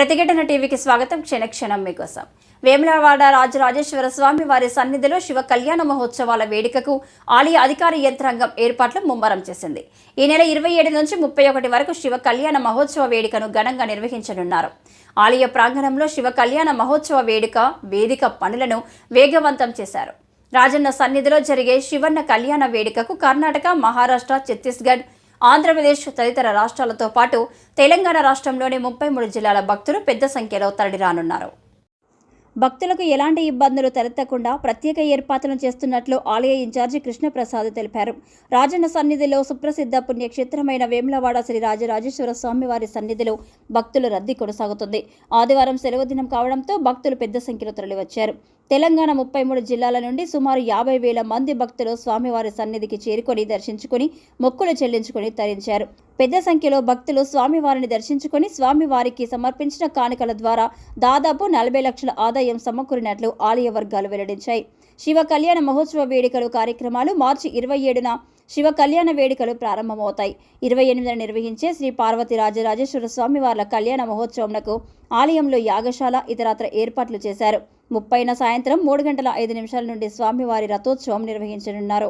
ప్రతిఘటన టీవీకి స్వాగతం. క్షణక్షణం మీకోసం. వేములవాడ రాజరాజేశ్వర స్వామి వారి సన్నిధిలో శివ కళ్యాణ మహోత్సవాల వేడుకకు ఆలయ అధికార యంత్రాంగం ఏర్పాట్లు ముమ్మరం చేసింది. ఈ నెల 27 నుంచి 31 వరకు శివ కళ్యాణ మహోత్సవ వేడుకను ఘనంగా నిర్వహించనున్నారు. ఆలయ ప్రాంగణంలో శివ కళ్యాణ మహోత్సవ వేదిక పనులను వేగవంతం చేశారు. రాజన్న సన్నిధిలో జరిగే శివన్న కళ్యాణ వేడుకకు కర్ణాటక, మహారాష్ట్ర, ఛత్తీస్గఢ్, ఆంధ్రప్రదేశ్ తదితర రాష్ట్రాలతో పాటు తెలంగాణ రాష్ట్రంలోని 33 జిల్లాల భక్తులు పెద్ద సంఖ్యలో తరలిరానున్నారు. భక్తులకు ఎలాంటి ఇబ్బందులు తలెత్తకుండా ప్రత్యేక ఏర్పాట్లను చేస్తున్నట్లు ఆలయ ఇన్ఛార్జి కృష్ణప్రసాద్ తెలిపారు. రాజన్న సన్నిధిలో సుప్రసిద్ధ పుణ్యక్షేత్రమైన వేములవాడ శ్రీ రాజరాజేశ్వర స్వామి వారి సన్నిధిలో భక్తుల రద్దీ కొనసాగుతుంది. ఆదివారం సెలవు దినం కావడంతో భక్తులు పెద్ద సంఖ్యలో తరలివచ్చారు. తెలంగాణ 33 జిల్లాల నుండి సుమారు 50,000 మంది భక్తులు స్వామివారి సన్నిధికి చేరుకొని దర్శించుకుని మొక్కులు చెల్లించుకుని తరించారు. పెద్ద సంఖ్యలో భక్తులు స్వామివారిని దర్శించుకుని స్వామివారికి సమర్పించిన కానుకల ద్వారా దాదాపు 40 లక్షల ఆదాయం సమకూరినట్లు ఆలయ వర్గాలు వెల్లడించాయి. శివ కళ్యాణ మహోత్సవ వేడుకలు కార్యక్రమాలు మార్చి 27న శివ కళ్యాణ వేడుకలు ప్రారంభమవుతాయి. 28న నిర్వహించే శ్రీ పార్వతి రాజరాజేశ్వర స్వామి వార్ల కళ్యాణ మహోత్సవంకు ఆలయంలో యాగశాల ఇతరత్ర ఏర్పాట్లు చేశారు. 30న సాయంత్రం 3 గంటల 5 నిమిషాల నుండి స్వామివారి రథోత్సవం నిర్వహించనున్నారు.